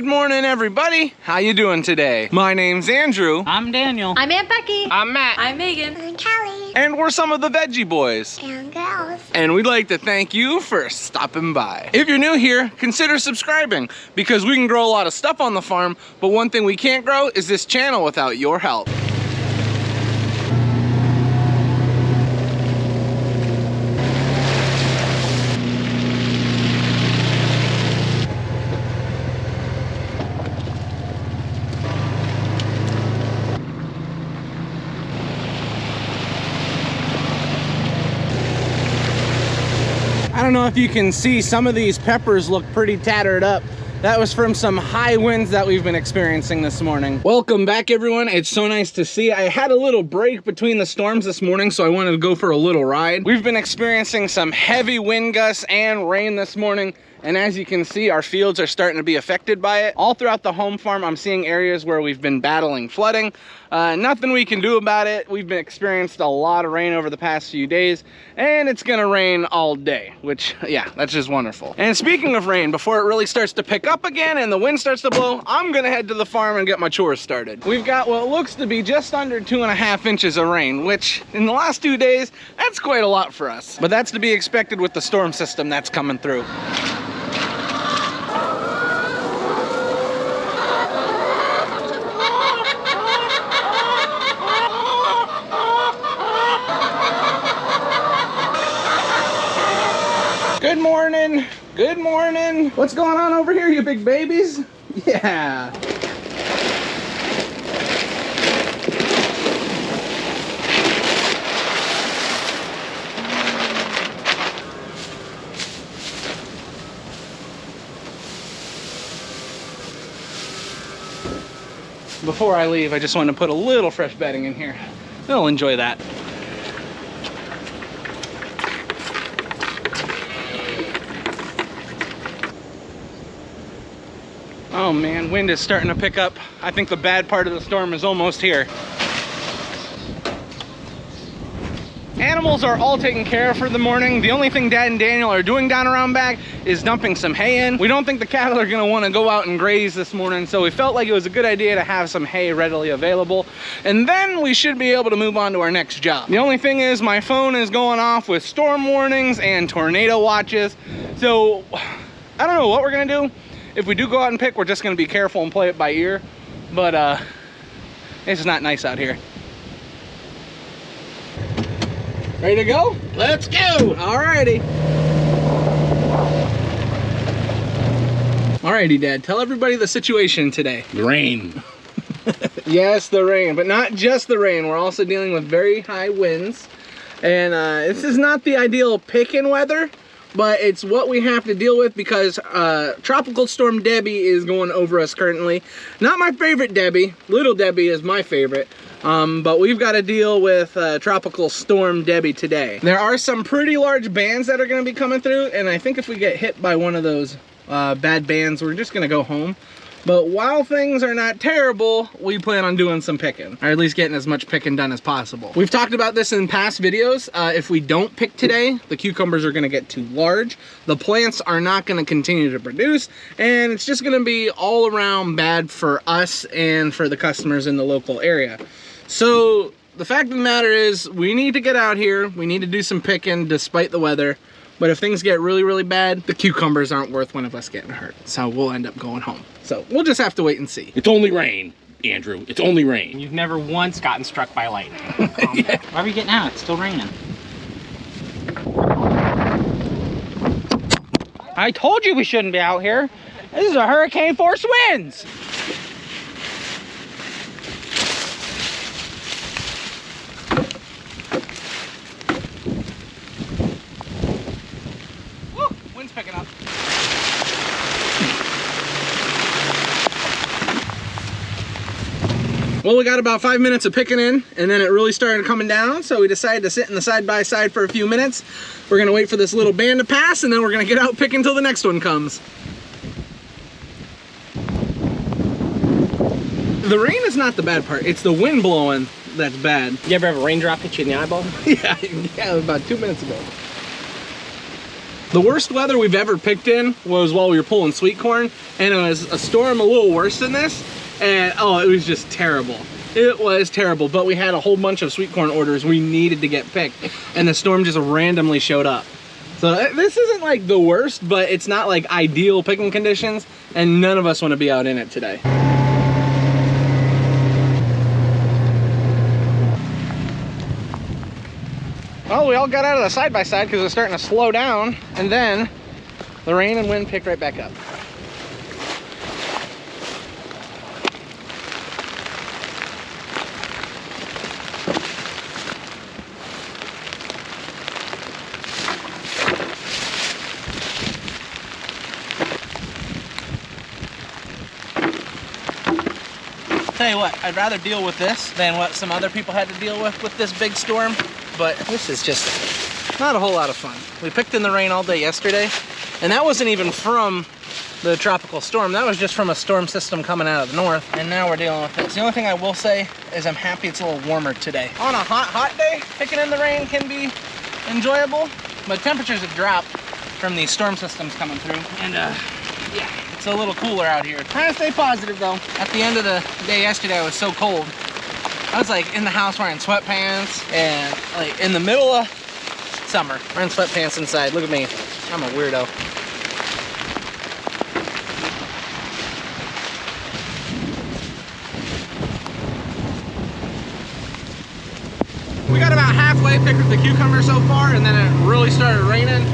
Good morning, everybody. How you doing today? My name's Andrew. I'm Daniel. I'm Aunt Becky. I'm Matt. I'm Megan. I'm Kelly. And we're some of the Veggie boys. And girls. And we'd like to thank you for stopping by. If you're new here, consider subscribing because we can grow a lot of stuff on the farm, but one thing we can't grow is this channel without your help. I don't know if you can see, some of these peppers look pretty tattered up. That was from some high winds that we've been experiencing this morning. Welcome back, everyone. It's so nice to see. I had a little break between the storms this morning, so I wanted to go for a little ride. We've been experiencing some heavy wind gusts and rain this morning. And as you can see, our fields are starting to be affected by it. All throughout the home farm, I'm seeing areas where we've been battling flooding. Nothing we can do about it. We've been experienced a lot of rain over the past few days, and it's gonna rain all day, which, yeah, that's just wonderful. And speaking of rain, before it really starts to pick up again and the wind starts to blow, I'm gonna head to the farm and get my chores started. We've got what looks to be just under 2.5 inches of rain, which in the last 2 days, that's quite a lot for us. But that's to be expected with the storm system that's coming through. Good morning, good morning. What's going on over here, you big babies? Yeah. Before I leave, I just want to put a little fresh bedding in here. They'll enjoy that. Oh man, wind is starting to pick up. I think the bad part of the storm is almost here. Animals are all taken care of for the morning. The only thing Dad and Daniel are doing down around back is dumping some hay in. We don't think the cattle are gonna wanna go out and graze this morning, so we felt like it was a good idea to have some hay readily available. And then we should be able to move on to our next job. The only thing is my phone is going off with storm warnings and tornado watches. So I don't know what we're gonna do. If we do go out and pick, we're just gonna be careful and play it by ear. But it's not nice out here. Ready to go? Let's go! Alrighty. Alrighty, Dad, tell everybody the situation today. The rain. Yes, the rain, but not just the rain. We're also dealing with very high winds. And this is not the ideal picking weather, but it's what we have to deal with because Tropical Storm Debbie is going over us currently. Not my favorite Debbie. Little Debbie is my favorite. But we've got to deal with Tropical Storm Debbie today. There are some pretty large bands that are going to be coming through, and I think if we get hit by one of those bad bands, we're just going to go home. But while things are not terrible, we plan on doing some picking, or at least getting as much picking done as possible. We've talked about this in past videos. If we don't pick today, the cucumbers are gonna get too large. The plants are not gonna continue to produce, and it's just gonna be all around bad for us and for the customers in the local area. So the fact of the matter is we need to get out here. We need to do some picking despite the weather. But if things get really, really bad, the cucumbers aren't worth one of us getting hurt. So we'll end up going home. So we'll just have to wait and see. It's only rain, Andrew. It's only rain. You've never once gotten struck by lightning. Yeah. Why are we getting out? It's still raining. I told you we shouldn't be out here. This is a hurricane force winds. Woo, wind's picking up. Well, we got about 5 minutes of picking in, and then it really started coming down, so we decided to sit in the side-by-side for a few minutes. We're gonna wait for this little band to pass, and then we're gonna get out picking until the next one comes. The rain is not the bad part, it's the wind blowing that's bad. You ever have a raindrop hit you in the eyeball? Yeah, about 2 minutes ago. The worst weather we've ever picked in was while we were pulling sweet corn, and it was a storm a little worse than this, and oh, it was just terrible. It was terrible, but we had a whole bunch of sweet corn orders we needed to get picked, and the storm just randomly showed up. So this isn't like the worst, but it's not like ideal picking conditions, and none of us want to be out in it today. Well, we all got out of the side-by-side because it was starting to slow down, and then the rain and wind picked right back up. Tell you what, I'd rather deal with this than what some other people had to deal with this big storm, but this is just not a whole lot of fun. We picked in the rain all day yesterday, and that wasn't even from the tropical storm. That was just from a storm system coming out of the north, and now we're dealing with this. The only thing I will say is I'm happy it's a little warmer today. On a hot day, picking in the rain can be enjoyable, but temperatures have dropped from these storm systems coming through, and yeah, it's a little cooler out here. Trying to stay positive though. At the end of the day yesterday, I was so cold. I was like in the house wearing sweatpants, and like in the middle of summer, wearing sweatpants inside. Look at me, I'm a weirdo. We got about halfway picked the cucumber so far, and then it really started raining.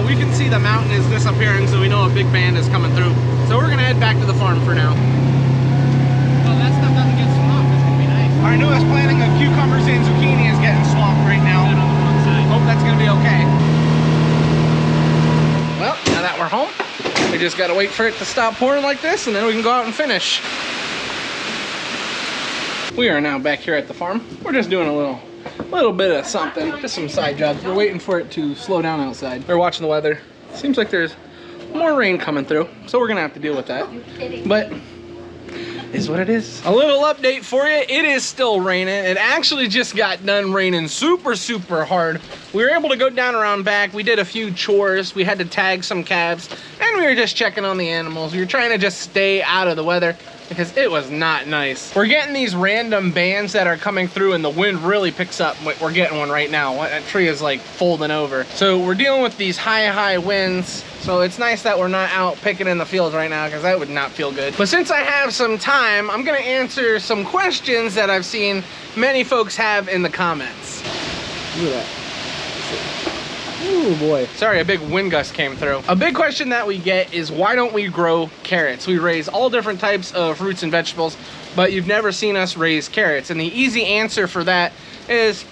We can see the mountain is disappearing, so we know a big band is coming through. So we're gonna head back to the farm for now. Well, that stuff doesn't get swamped. It's gonna be nice. Our newest planting of cucumbers and zucchini is getting swamped right now. Hope that's gonna be okay. Well, now that we're home, we just gotta wait for it to stop pouring like this, and then we can go out and finish. We are now back here at the farm. We're just doing a little bit of something, just some side jobs. We're waiting for it to slow down outside. We're watching the weather. Seems like there's more rain coming through, so we're gonna have to deal with that. But is what it is. A little update for you. It is still raining. It actually just got done raining super hard. We were able to go down around back. We did a few chores. We had to tag some calves, and we were just checking on the animals. We were trying to just stay out of the weather because it was not nice. We're getting these random bands that are coming through, and the wind really picks up. We're getting one right now. That tree is like folding over. So we're dealing with these high winds. So it's nice that we're not out picking in the fields right now, because that would not feel good. But since I have some time, I'm gonna answer some questions that I've seen many folks have in the comments. Look at that. Oh boy. Sorry, a big wind gust came through. A big question that we get is, why don't we grow carrots? We raise all different types of fruits and vegetables, but you've never seen us raise carrots. And the easy answer for that is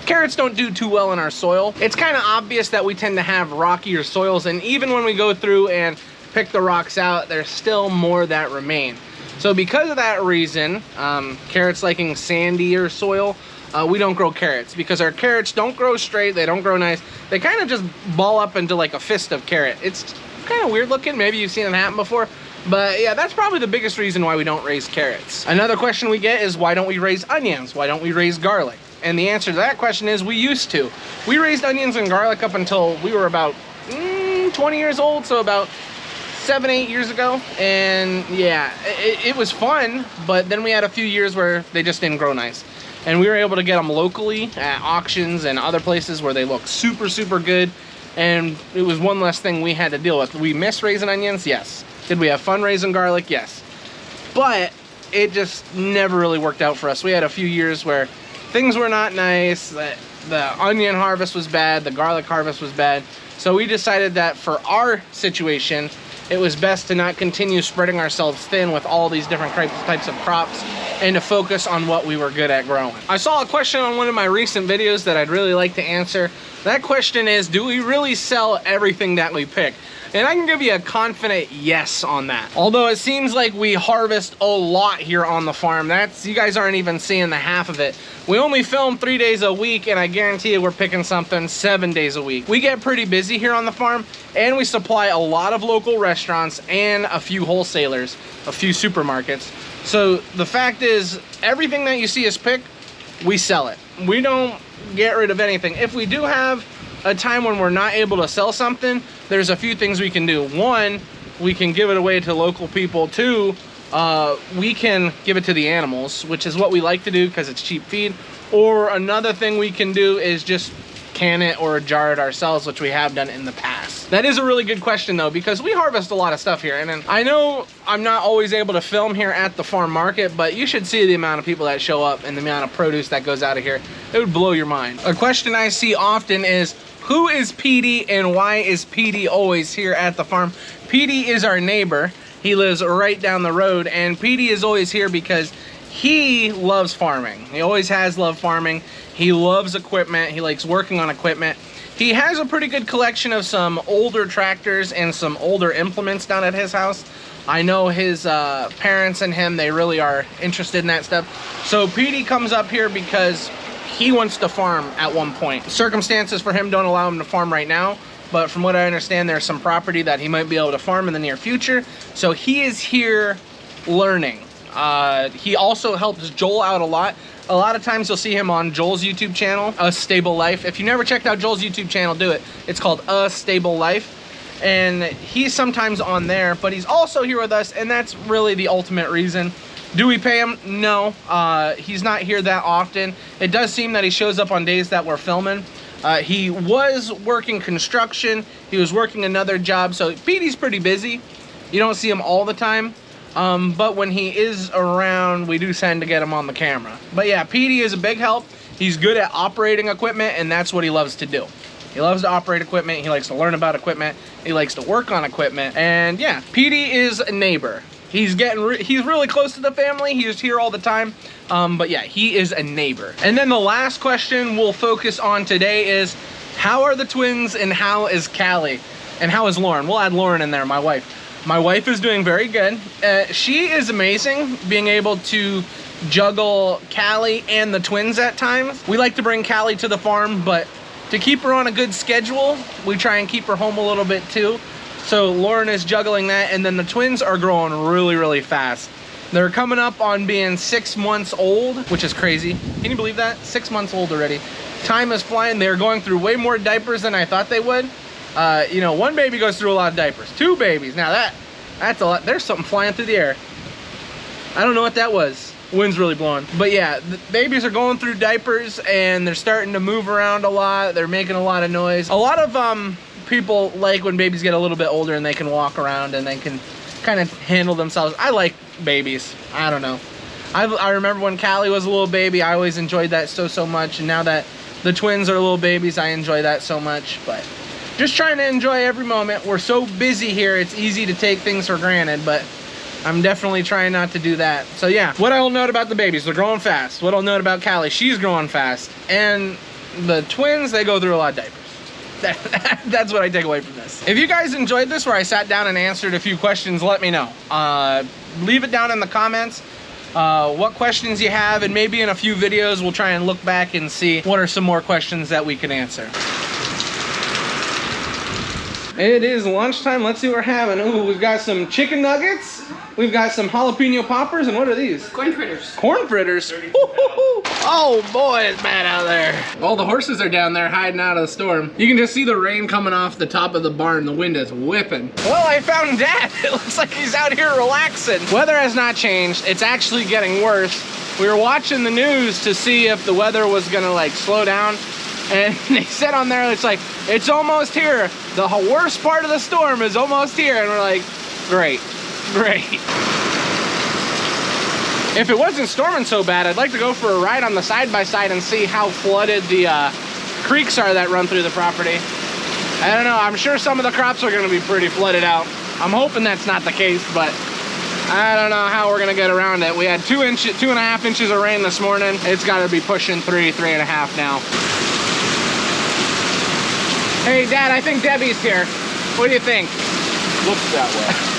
carrots don't do too well in our soil. It's kind of obvious that we tend to have rockier soils, and even when we go through and pick the rocks out, there's still more that remain. So because of that reason, carrots liking sandier soil, we don't grow carrots, because our carrots don't grow straight, they don't grow nice. They kind of just ball up into like a fist of carrot. It's kind of weird looking. Maybe you've seen it happen before. But yeah, that's probably the biggest reason why we don't raise carrots. Another question we get is, why don't we raise onions? Why don't we raise garlic? And the answer to that question is, we used to. We raised onions and garlic up until we were about 20 years old, so about 7-8 years ago. And yeah, it was fun, but then we had a few years where they just didn't grow nice. And we were able to get them locally at auctions and other places where they look super good. And it was one less thing we had to deal with. We miss raising onions? Yes. Did we have fun raising garlic? Yes. But it just never really worked out for us. We had a few years where things were not nice. The onion harvest was bad. The garlic harvest was bad. So we decided that for our situation, it was best to not continue spreading ourselves thin with all these different types of crops, and to focus on what we were good at growing. I saw a question on one of my recent videos that I'd really like to answer. That question is, do we really sell everything that we pick? And I can give you a confident yes on that. Although it seems like we harvest a lot here on the farm. You guys aren't even seeing the half of it. We only film 3 days a week, and I guarantee you we're picking something 7 days a week. We get pretty busy here on the farm, and we supply a lot of local restaurants and a few wholesalers, a few supermarkets. So the fact is, everything that you see us pick, we sell it. We don't get rid of anything. If we do have a time when we're not able to sell something, there's a few things we can do. One, we can give it away to local people. Two, we can give it to the animals, which is what we like to do because it's cheap feed. Or another thing we can do is just can it or jar it ourselves, which we have done in the past. That is a really good question though, because we harvest a lot of stuff here, and I know I'm not always able to film here at the farm market, but you should see the amount of people that show up and the amount of produce that goes out of here. It would blow your mind. A question I see often is, who is Pety and why is Pety always here at the farm? Pety is our neighbor. He lives right down the road, and Pety is always here because he loves farming. He always has loved farming. He loves equipment. He likes working on equipment. He has a pretty good collection of some older tractors and some older implements down at his house. I know his parents and him, they really are interested in that stuff. So Pety comes up here because he wants to farm at one point. Circumstances for him don't allow him to farm right now, but from what I understand, there's some property that he might be able to farm in the near future. So he is here learning. He also helps Joel out a lot. A lot of times you'll see him on Joel's YouTube channel, A Stable Life. If you never checked out Joel's YouTube channel, do it. It's called A Stable Life. And he's sometimes on there, but he's also here with us, and that's really the ultimate reason. Do we pay him? No. He's not here that often. It does seem that he shows up on days that we're filming. He was working construction. He was working another job, so Pety's pretty busy. You don't see him all the time. But when he is around, we do tend to get him on the camera. But yeah, Pety is a big help. He's good at operating equipment, and that's what he loves to do. He loves to operate equipment. He likes to learn about equipment. He likes to work on equipment. And yeah, Pety is a neighbor. He's really close to the family. He's here all the time. But yeah, he is a neighbor. And then the last question we'll focus on today is, how are the twins and how is Callie? And how is Lauren? We'll add Lauren in there, my wife. My wife is doing very good. She is amazing, being able to juggle Callie and the twins at times. We like to bring Callie to the farm, but to keep her on a good schedule, we try and keep her home a little bit too. So Lauren is juggling that, and then the twins are growing really, really fast. They're coming up on being 6 months old, which is crazy. Can you believe that? 6 months old already. Time is flying. They're going through way more diapers than I thought they would. You know, one baby goes through a lot of diapers. 2 babies, now that's a lot. There's something flying through the air. I don't know what that was. Wind's really blowing. But yeah, the babies are going through diapers and they're starting to move around a lot. They're making a lot of noise. A lot of people like when babies get a little bit older and they can walk around and they can kind of handle themselves. I like babies. I don't know. I remember when Callie was a little baby, I always enjoyed that so much. And now that the twins are little babies, I enjoy that so much. But just trying to enjoy every moment. We're so busy here, it's easy to take things for granted, but I'm definitely trying not to do that. So yeah, what I'll note about the babies, they're growing fast. What I'll note about Callie, she's growing fast. And the twins, they go through a lot of diapers. That's what I take away from this. If you guys enjoyed this, where I sat down and answered a few questions, let me know. Leave it down in the comments what questions you have, and maybe in a few videos we'll try and look back and see what are some more questions that we can answer. It is lunchtime. Let's see what we're having. Ooh, we've got some chicken nuggets. We've got some jalapeno poppers, and what are these? Corn fritters. Corn fritters? Oh boy, it's bad out there. All the horses are down there hiding out of the storm. You can just see the rain coming off the top of the barn. The wind is whipping. Well, I found Dad. It looks like he's out here relaxing. Weather has not changed. It's actually getting worse. We were watching the news to see if the weather was gonna like slow down. And they said on there, it's like, it's almost here. The worst part of the storm is almost here. And we're like, great, great. If it wasn't storming so bad, I'd like to go for a ride on the side-by-side and see how flooded the creeks are that run through the property. I don't know, I'm sure some of the crops are gonna be pretty flooded out. I'm hoping that's not the case, but I don't know how we're gonna get around it. We had 2.5 inches of rain this morning. It's gotta be pushing 3.5 now. Hey Dad, I think Debbie's here. What do you think? Looks that way.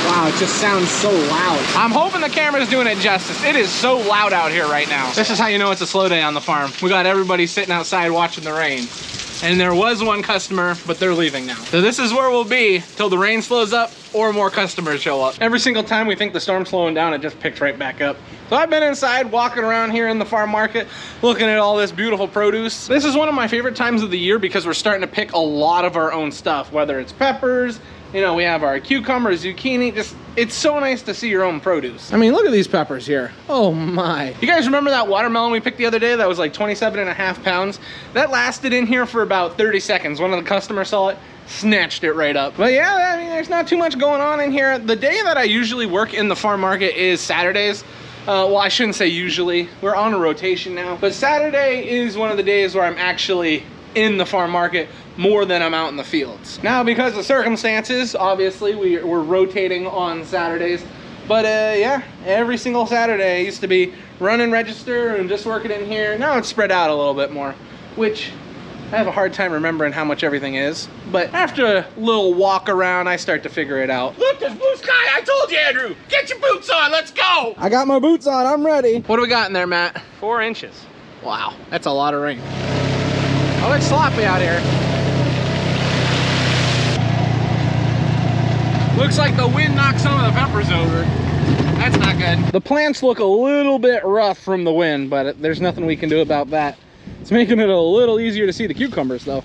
Wow, it just sounds so loud. I'm hoping the camera's doing it justice. It is so loud out here right now. This is how you know it's a slow day on the farm. We got everybody sitting outside watching the rain. And there was one customer, but they're leaving now. So this is where we'll be till the rain slows up or more customers show up. Every single time we think the storm's slowing down, it just picks right back up. So I've been inside walking around here in the farm market, looking at all this beautiful produce. This is one of my favorite times of the year because we're starting to pick a lot of our own stuff, whether it's peppers, you know, we have our cucumbers, zucchini, just, it's so nice to see your own produce. I mean, look at these peppers here. Oh my. You guys remember that watermelon we picked the other day that was like 27.5 pounds? That lasted in here for about 30 seconds. One of the customers saw it, snatched it right up. But yeah, I mean, there's not too much going on in here. The day that I usually work in the farm market is Saturdays. Well, I shouldn't say usually. We're on a rotation now. But Saturday is one of the days where I'm actually in the farm market more than I'm out in the fields. Now, because of circumstances, obviously, we're rotating on Saturdays. But yeah, every single Saturday I used to be running register and just working in here. Now it's spread out a little bit more, which I have a hard time remembering how much everything is. But after a little walk around, I start to figure it out. Look, there's blue sky. I told you, Andrew. Get your boots on. Let's go. I got my boots on. I'm ready. What do we got in there, Matt? 4 inches. Wow, that's a lot of rain. Oh, it's sloppy out here. Looks like the wind knocked some of the peppers over. That's not good. The plants look a little bit rough from the wind, but there's nothing we can do about that. It's making it a little easier to see the cucumbers though.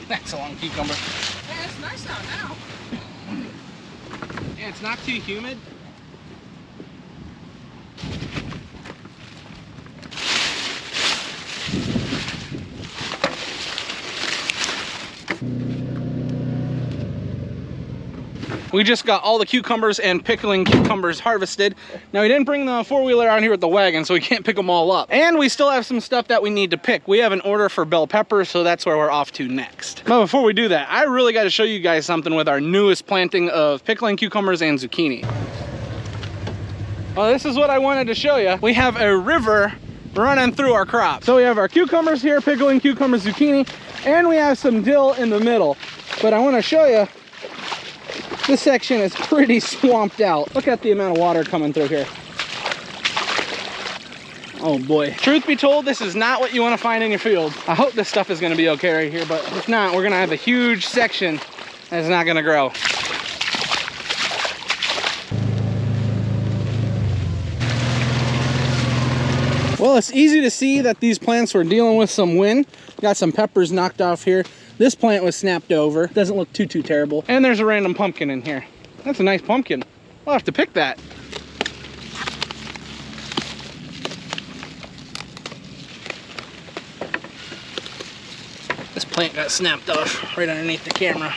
That's a long cucumber. Yeah, it's nice out now. Yeah, it's not too humid. We just got all the cucumbers and pickling cucumbers harvested. Now, we didn't bring the four-wheeler out here with the wagon, so we can't pick them all up. And we still have some stuff that we need to pick. We have an order for bell peppers, so that's where we're off to next. But before we do that, I really got to show you guys something with our newest planting of pickling cucumbers and zucchini. Well, this is what I wanted to show you. We have a river running through our crop. So we have our cucumbers here, pickling cucumbers, zucchini, and we have some dill in the middle. But I want to show you, this section is pretty swamped out. Look at the amount of water coming through here. Oh boy. Truth be told, this is not what you want to find in your field. I hope this stuff is going to be okay right here, but if not, we're going to have a huge section that's not going to grow. Well, it's easy to see that these plants were dealing with some wind. Got some peppers knocked off here. This plant was snapped over. Doesn't look too terrible. And there's a random pumpkin in here. That's a nice pumpkin. We'll have to pick that. This plant got snapped off right underneath the camera.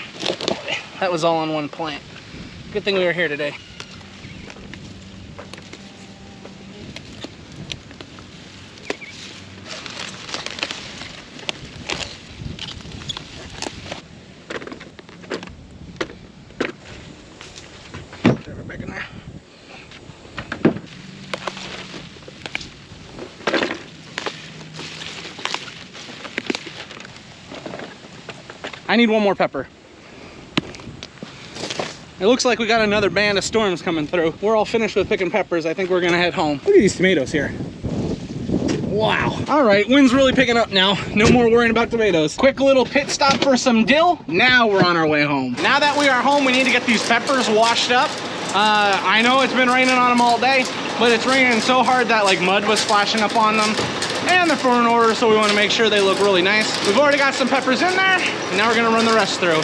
That was all on one plant. Good thing we were here today. Back in there. I need one more pepper. It looks like we got another band of storms coming through. We're all finished with picking peppers. I think we're gonna head home. Look at these tomatoes here. Wow. All right, wind's really picking up now. No more worrying about tomatoes. Quick little pit stop for some dill. Now we're on our way home. Now that we are home, we need to get these peppers washed up. I know it's been raining on them all day, but it's raining so hard that like mud was splashing up on them. And they're for an order, so we want to make sure they look really nice. We've already got some peppers in there, and now we're gonna run the rest through.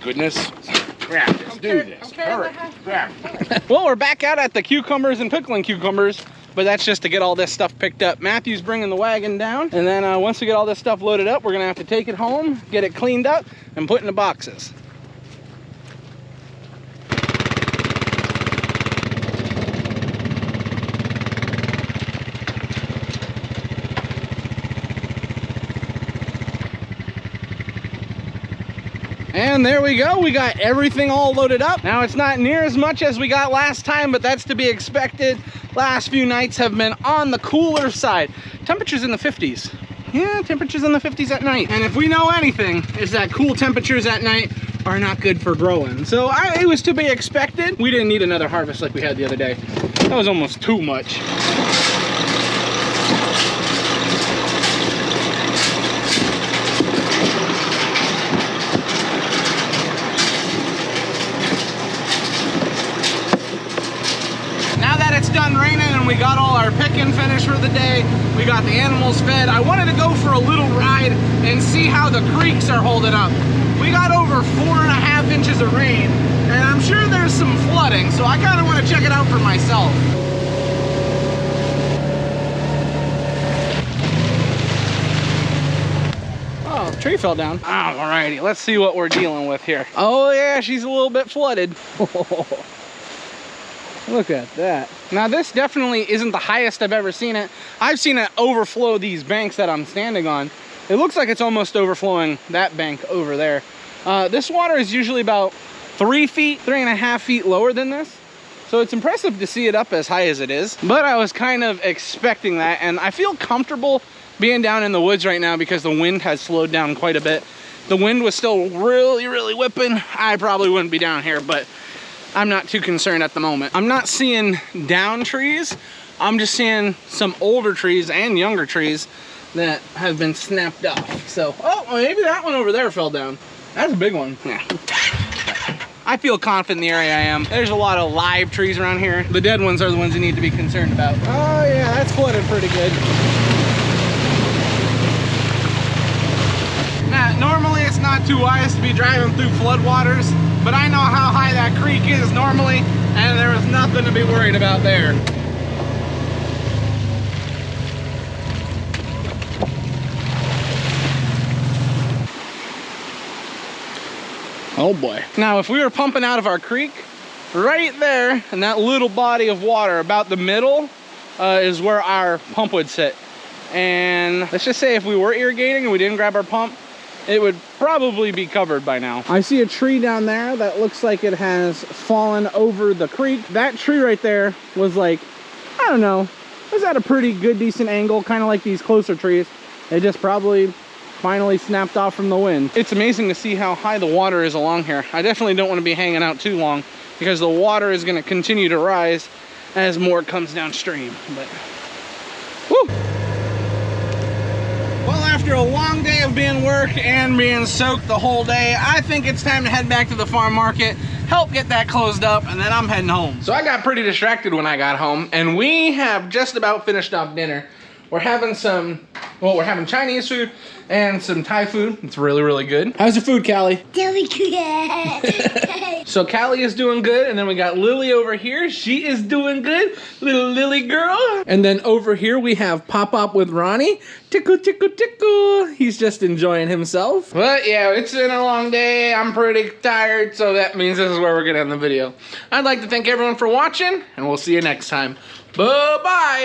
Goodness. Grab this, do this. Hurry. Grab. Well, we're back out at the cucumbers and pickling cucumbers, but that's just to get all this stuff picked up. Matthew's bringing the wagon down, and then once we get all this stuff loaded up, we're gonna have to take it home, get it cleaned up, and put in the boxes. And there we go, we got everything all loaded up. Now it's not near as much as we got last time, but that's to be expected. Last few nights have been on the cooler side. Temperatures in the 50s. Yeah, temperatures in the 50s at night. And if we know anything, is that cool temperatures at night are not good for growing. So it was to be expected. We didn't need another harvest like we had the other day. That was almost too much. It's done raining and we got all our picking finished for the day. We got the animals fed. I wanted to go for a little ride and see how the creeks are holding up. We got over 4.5 inches of rain and I'm sure there's some flooding, so I kind of want to check it out for myself. Oh, the tree fell down. Alrighty, let's see what we're dealing with here. Oh yeah, she's a little bit flooded. Look at that. Now this definitely isn't the highest I've ever seen it. I've seen it overflow these banks that I'm standing on. It looks like it's almost overflowing that bank over there. This water is usually about 3 feet, 3.5 feet lower than this. So it's impressive to see it up as high as it is. But I was kind of expecting that, and I feel comfortable being down in the woods right now because the wind has slowed down quite a bit. The wind was still really, really whipping. I probably wouldn't be down here, but I'm not too concerned at the moment. I'm not seeing down trees. I'm just seeing some older trees and younger trees that have been snapped off. So, oh, maybe that one over there fell down. That's a big one. Yeah. I feel confident in the area I am. There's a lot of live trees around here. The dead ones are the ones you need to be concerned about. Oh yeah, that's flooded pretty good. Now, normally it's not too wise to be driving through floodwaters, but I know how high that creek is normally, and there was nothing to be worried about there. Oh boy. Now, if we were pumping out of our creek, right there, in that little body of water, about the middle, is where our pump would sit. And let's just say if we were irrigating and we didn't grab our pump, it would probably be covered by now. I see a tree down there that looks like it has fallen over the creek. That tree right there was like, I don't know, it was at a pretty good, decent angle, kind of like these closer trees. It just probably finally snapped off from the wind. It's amazing to see how high the water is along here. I definitely don't want to be hanging out too long because the water is going to continue to rise as more comes downstream. But, woo! Well, after a long day of being work and being soaked the whole day, I think it's time to head back to the farm market, help get that closed up, and then I'm heading home. So I got pretty distracted when I got home, and we have just about finished off dinner. We're having we're having Chinese food and some Thai food. It's really, really good. How's your food, Callie? Really good. So Callie is doing good, and then we got Lily over here. She is doing good, little Lily girl. And then over here we have Pop-Up with Ronnie. Tickle, tickle, tickle. He's just enjoying himself. But yeah, it's been a long day. I'm pretty tired, so that means this is where we're gonna end the video. I'd like to thank everyone for watching, and we'll see you next time. Bye-bye.